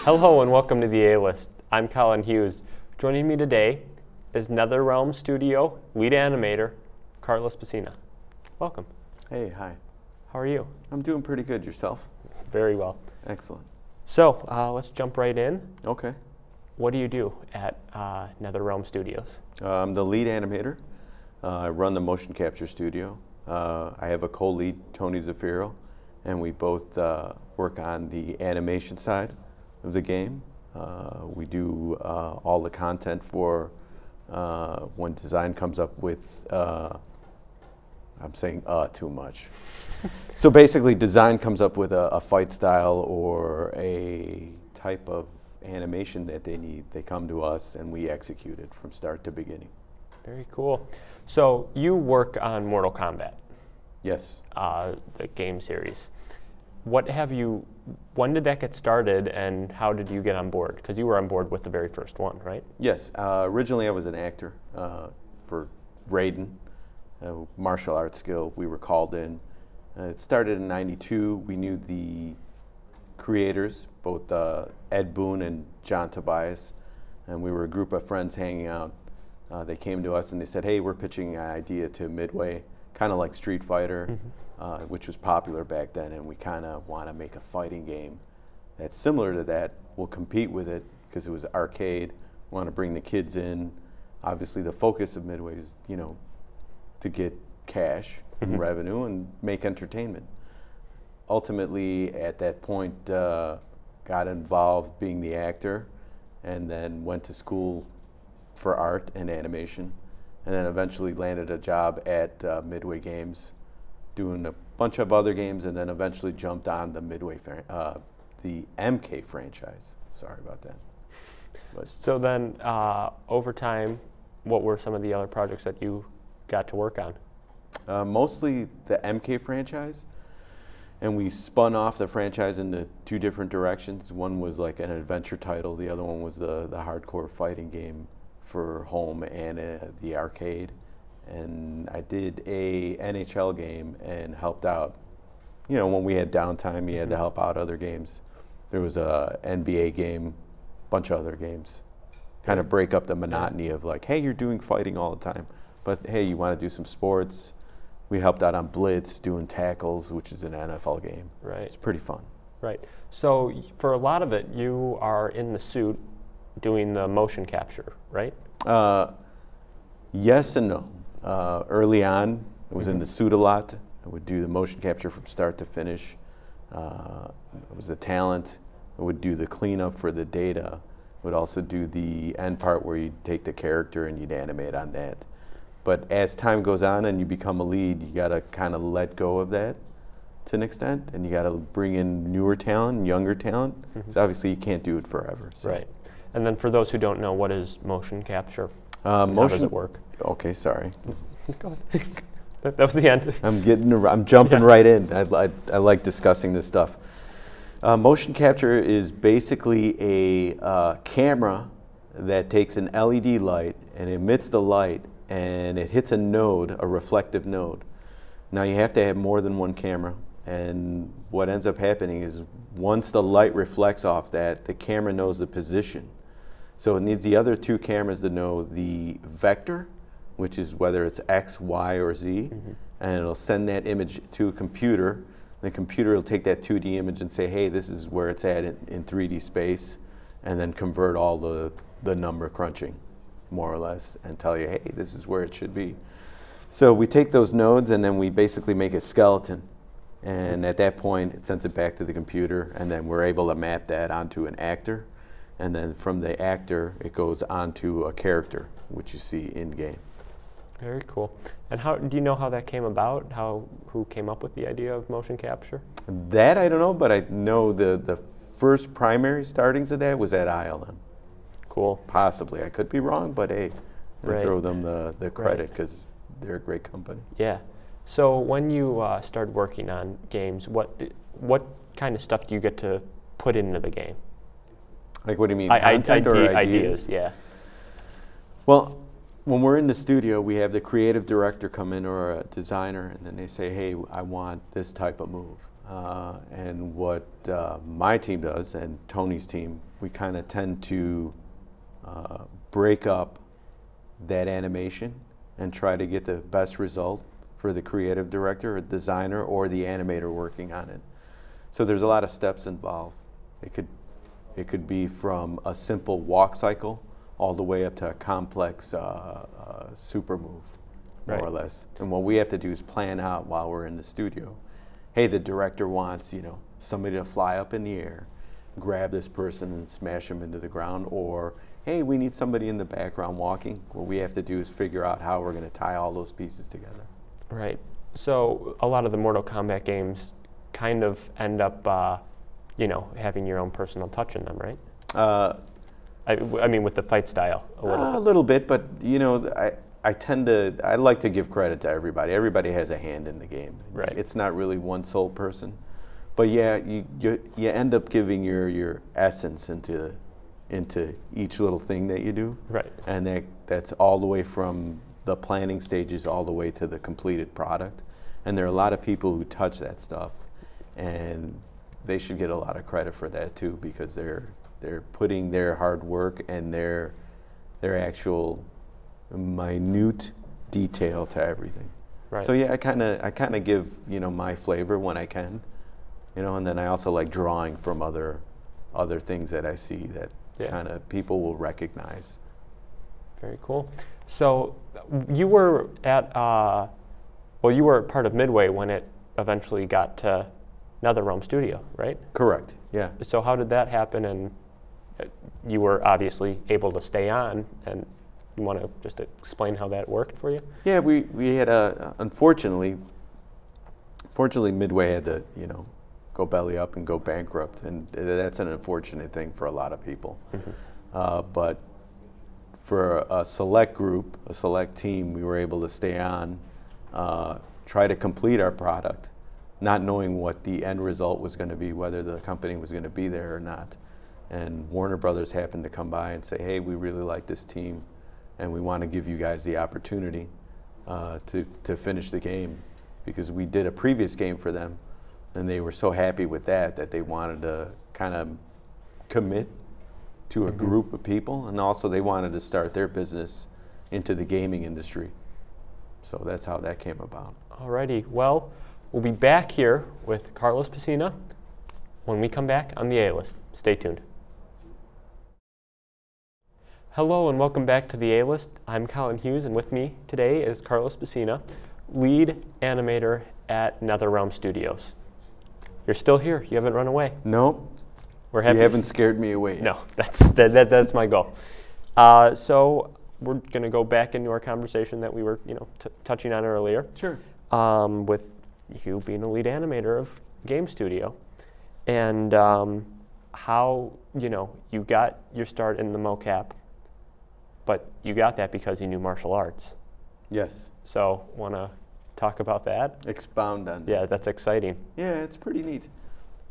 Hello and welcome to the A-List. I'm Colin Hughes. Joining me today is NetherRealm Studio lead animator, Pesina. Welcome. Hey, hi. How are you? I'm doing pretty good. Yourself? Very well. Excellent. So let's jump right in. Okay. What do you do at NetherRealm Studios? I'm the lead animator. I run the motion capture studio. I have a co-lead, Tony Zafiro, and we both work on the animation side of the game. We do all the content for when design comes up with, I'm saying too much. So basically design comes up with a fight style or a type of animation that they need. They come to us and we execute it from start to beginning. Very cool. So you work on Mortal Kombat. Yes. The game series. When did that get started and how did you get on board? Because you were on board with the very first one, right? Yes. Originally I was an actor for Raiden, martial arts skill. We were called in. It started in '92. We knew the creators, both Ed Boon and John Tobias, and we were a group of friends hanging out. They came to us and they said, hey, we're pitching an idea to Midway, kind of like Street Fighter, which was popular back then, and we kind of want to make a fighting game that's similar to that. We'll compete with it because it was arcade. We want to bring the kids in. Obviously, the focus of Midway is, you know, to get cash and revenue and make entertainment. Ultimately, at that point, got involved being the actor, and then went to school for art and animation, and then eventually landed a job at Midway Games, doing a bunch of other games, and then eventually jumped on the the MK franchise. Sorry about that. But so then, over time, what were some of the other projects that you got to work on? Mostly the MK franchise, and we spun off the franchise into two different directions. One was like an adventure title, the other one was the hardcore fighting game for home and the arcade. And I did a NHL game and helped out. You know, when we had downtime, you had to help out other games. There was a NBA game, bunch of other games. Kind of break up the monotony of like, hey, you're doing fighting all the time, but hey, you want to do some sports. We helped out on Blitz, doing tackles, which is an NFL game. Right. It's pretty fun. Right. So for a lot of it, you are in the suit doing the motion capture, right? Yes and no. Early on, I was in the suit a lot. I would do the motion capture from start to finish. I was a talent. I would do the cleanup for the data. I would also do the end part where you'd take the character and you'd animate on that. But as time goes on and you become a lead, you gotta kind of let go of that to an extent, and you gotta bring in newer talent, younger talent. So obviously you can't do it forever. So. Right. And then for those who don't know, what is motion capture? How does it work? Okay, sorry. That was the end. I'm jumping right in. I like discussing this stuff. Motion capture is basically a camera that takes an LED light and emits the light, and it hits a node, a reflective node. Now you have to have more than one camera, and what ends up happening is once the light reflects off that, the camera knows the position. So it needs the other two cameras to know the vector, which is whether it's X, Y, or Z, and it'll send that image to a computer. The computer will take that 2D image and say, hey, this is where it's at in 3D space, and then convert all the number crunching, more or less, and tell you, hey, this is where it should be. So we take those nodes and then we basically make a skeleton. And at that point, it sends it back to the computer, and then we're able to map that onto an actor. And then from the actor, it goes onto a character, which you see in-game. Very cool. And how do you know how that came about? Who came up with the idea of motion capture? That I don't know, but I know the first primary startings of that was at ILM. Cool. Possibly. I could be wrong, but hey, I throw them the credit because they're a great company. Yeah. So when you started working on games, what kind of stuff do you get to put into the game? Like what do you mean, content or ideas? Yeah. Well, when we're in the studio, we have the creative director come in or a designer, and then they say, hey, I want this type of move. And what my team does, and Tony's team, we kind of tend to break up that animation and try to get the best result for the creative director or designer or the animator working on it. So there's a lot of steps involved. It could be from a simple walk cycle all the way up to a complex super move, more or less. And what we have to do is plan out while we're in the studio. Hey, the director wants, you know, somebody to fly up in the air, grab this person and smash them into the ground, or hey, we need somebody in the background walking. What we have to do is figure out how we're going to tie all those pieces together. Right. So a lot of the Mortal Kombat games kind of end up, you know, having your own personal touch in them, right? I mean, with the fight style, a little bit, but you know, I like to give credit to everybody. Everybody has a hand in the game. Right. It's not really one sole person, but yeah, you end up giving your essence into each little thing that you do. Right. And that's all the way from the planning stages all the way to the completed product. And there are a lot of people who touch that stuff, and they should get a lot of credit for that too, because they're putting their hard work and their actual minute detail to everything. Right. So yeah, I kind of give, you know, my flavor when I can, you know, and then I also like drawing from other things that I see that kind of people will recognize. Very cool. So you were at well, you were part of Midway when it eventually got to NetherRealm Studio, right? Correct. Yeah. So how did that happen? And you were obviously able to stay on, and you want to just explain how that worked for you? Yeah, we had unfortunately Midway had to, you know, go belly up and go bankrupt, and that's an unfortunate thing for a lot of people. Mm-hmm. But for a select group, a select team, we were able to stay on, try to complete our product, not knowing what the end result was going to be, whether the company was going to be there or not. And Warner Brothers happened to come by and say, hey, we really like this team, and we want to give you guys the opportunity to finish the game, because we did a previous game for them, and they were so happy with that they wanted to kind of commit to a group of people, and also they wanted to start their business into the gaming industry. So that's how that came about. Alrighty, well, we'll be back here with Carlos Pesina when we come back on the A-List. Stay tuned. Hello and welcome back to the A-List. I'm Colin Hughes, and with me today is Carlos Pesina, lead animator at NetherRealm Studios. You're still here. You haven't run away. Nope. We're happy. You haven't scared me away yet. No, that's my goal. So we're going to go back into our conversation that we were, you know, touching on earlier. Sure. With you being a lead animator of Game Studio, and how, you know, you got your start in the mocap, but you got that because you knew martial arts. Yes. So want to talk about that? Expound on that. Yeah, that's exciting. Yeah, it's pretty neat.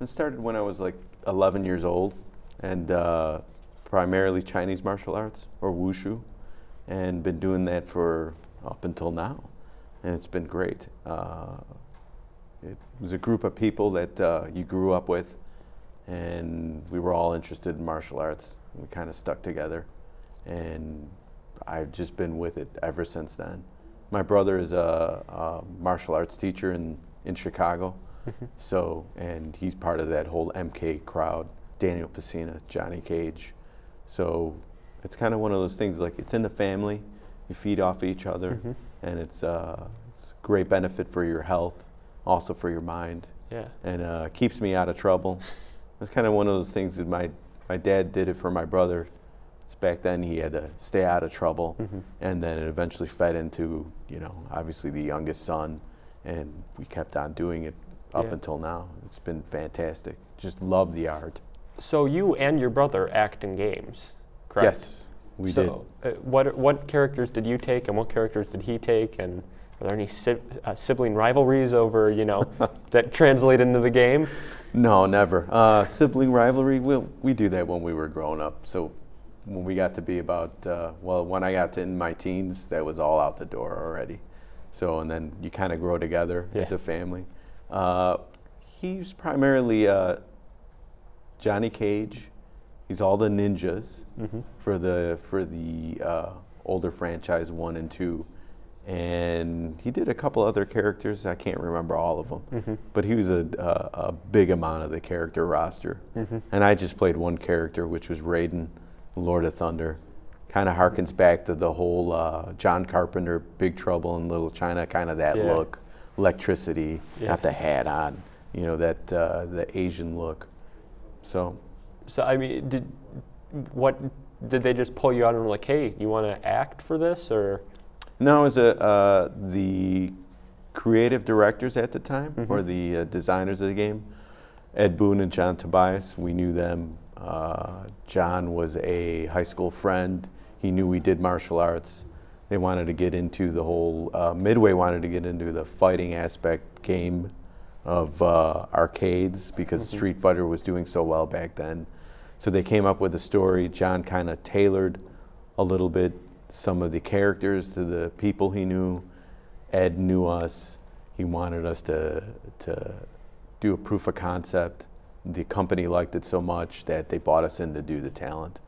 It started when I was like 11 years old, and primarily Chinese martial arts, or wushu, and been doing that for up until now, and it's been great. It was a group of people that you grew up with, and we were all interested in martial arts. We kind of stuck together, and I've just been with it ever since then. My brother is a martial arts teacher in Chicago, so, and he's part of that whole MK crowd, Daniel Pesina, Johnny Cage. So it's kind of one of those things, like it's in the family, you feed off each other, and it's great benefit for your health, also for your mind, and keeps me out of trouble. It's kind of one of those things that my dad did it for my brother. So back then he had to stay out of trouble, and then it eventually fed into, you know, obviously the youngest son, and we kept on doing it up until now. It's been fantastic. Just love the art. So you and your brother act in games, correct? Yes, we did. What characters did you take, and what characters did he take, and are there any sibling rivalries over, you know, that translate into the game? No, never. Sibling rivalry, we do that when we were growing up. So when we got to be about, well, when I got to in my teens, that was all out the door already. So, and then you kind of grow together as a family. He's primarily Johnny Cage. He's all the ninjas for the older franchise 1 and 2, and he did a couple other characters. I can't remember all of them, but he was a big amount of the character roster. And I just played one character, which was Raiden, Lord of Thunder. Kind of harkens back to the whole John Carpenter, Big Trouble in Little China, kind of that look, electricity, got the hat on, you know, that the Asian look. So I mean, did they just pull you out and were like, hey, you want to act for this, or? No, it was the creative directors at the time, or the designers of the game, Ed Boon and John Tobias. We knew them. John was a high school friend. He knew we did martial arts. They wanted to get into the whole, Midway wanted to get into the fighting aspect game of arcades, because Street Fighter was doing so well back then. So they came up with a story. John kind of tailored a little bit some of the characters to the people he knew. Ed knew us. He wanted us to do a proof of concept. The company liked it so much that they bought us in to do the talent.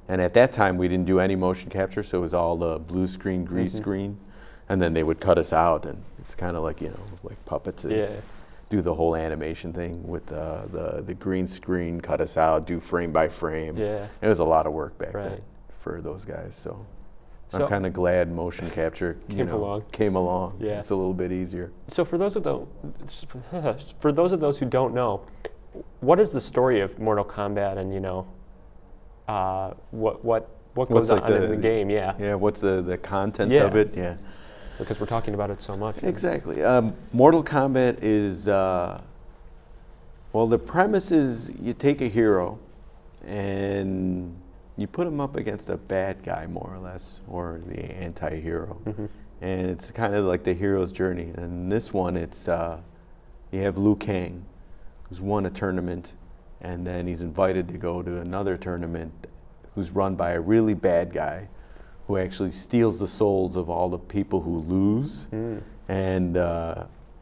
And at that time, we didn't do any motion capture, so it was all the blue screen, grease screen. And then they would cut us out, and it's kind of like, you know, like puppets. Do the whole animation thing with the green screen, cut us out, do frame by frame. It was a lot of work back then for those guys. So I'm kind of glad motion capture came along. It's a little bit easier. So for those of those who don't know, what is the story of Mortal Kombat, and what goes on in the game? What's the content of it? Because we're talking about it so much. Exactly. Mortal Kombat is, well, the premise is you take a hero and you put him up against a bad guy, more or less, or the anti-hero. And it's kind of like the hero's journey. And in this one, it's, you have Liu Kang, who's won a tournament, and then he's invited to go to another tournament who's run by a really bad guy who actually steals the souls of all the people who lose. And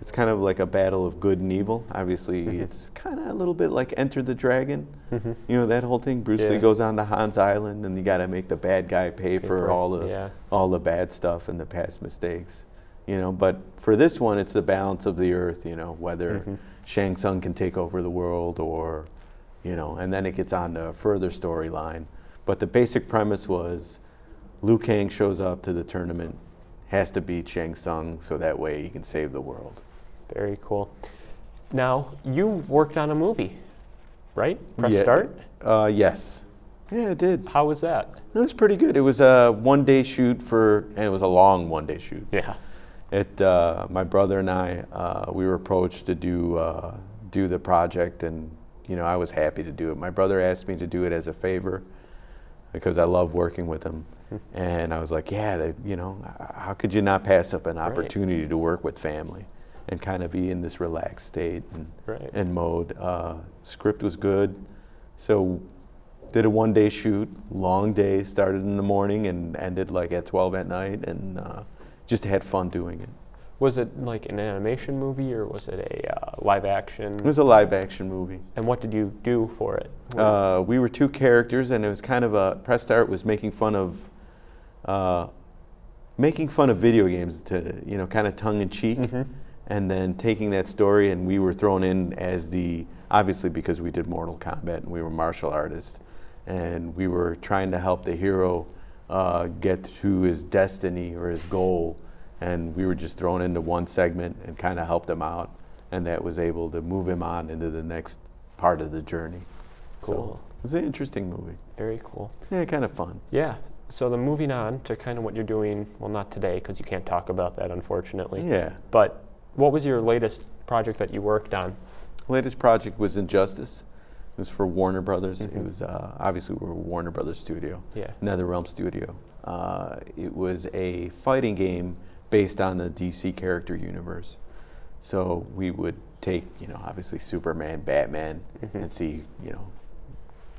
it's kind of like a battle of good and evil. Obviously, it's kind of a little bit like Enter the Dragon. You know, that whole thing. Bruce Lee goes on to Han's Island, and you got to make the bad guy pay for all the bad stuff and the past mistakes. You know, but for this one, it's the balance of the earth, you know, whether Shang Tsung can take over the world, or, you know, and then it gets on to a further storyline. But the basic premise was Liu Kang shows up to the tournament, has to beat Shang Tsung so that way he can save the world. Very cool. Now, you worked on a movie, right? Press start? Yes. Yeah, it did. How was that? It was pretty good. It was a one-day shoot and it was a long one-day shoot. My brother and I, we were approached to do the project, and you know, I was happy to do it. My brother asked me to do it as a favor because I love working with him, and I was like, yeah, you know, how could you not pass up an opportunity to work with family and kind of be in this relaxed state and mode. Script was good, so did a one-day shoot, long day, started in the morning and ended like at 12 at night, and just had fun doing it. Was it like an animation movie, or was it a live action? It was a live action movie. And what did you do for it? We were two characters, and it was kind of a, press start was making fun of video games, to, you know, kind of tongue in cheek, and then taking that story, and we were thrown in as obviously because we did Mortal Kombat and we were martial artists, and we were trying to help the hero get to his destiny or his goal, and we were just thrown into one segment and kind of helped him out, and that was able to move him on into the next part of the journey. Cool. So it was an interesting movie. Very cool. Yeah, kind of fun. Yeah. So then moving on to kind of what you're doing, well, not today because you can't talk about that, unfortunately. Yeah. But what was your latest project that you worked on? Latest project was Injustice. It was for Warner Brothers. It was obviously we're a Warner Brothers studio, NetherRealm studio. It was a fighting game based on the DC character universe. So we would take, you know, obviously Superman, Batman, and see, you know,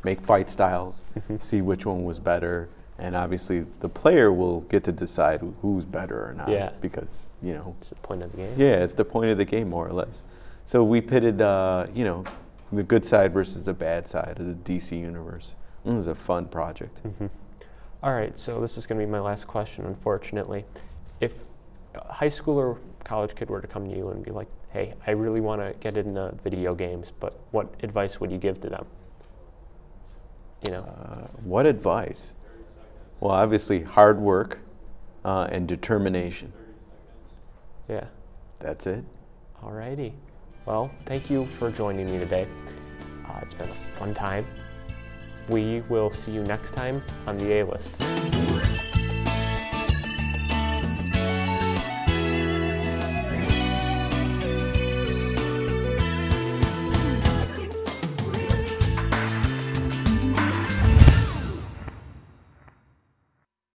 make fight styles, see which one was better, and obviously the player will get to decide who's better or not. Because, you know, it's the point of the game. Yeah, it's the point of the game, more or less. So we pitted, you know, the good side versus the bad side of the DC universe. It was a fun project. Mm-hmm. All right, so this is going to be my last question, unfortunately. If a high school or college kid were to come to you and be like, hey, I really want to get into video games, but what advice would you give to them? You know? What advice? Well, obviously hard work and determination. Yeah. That's it. All righty. Well, thank you for joining me today. It's been a fun time. We will see you next time on the A-List.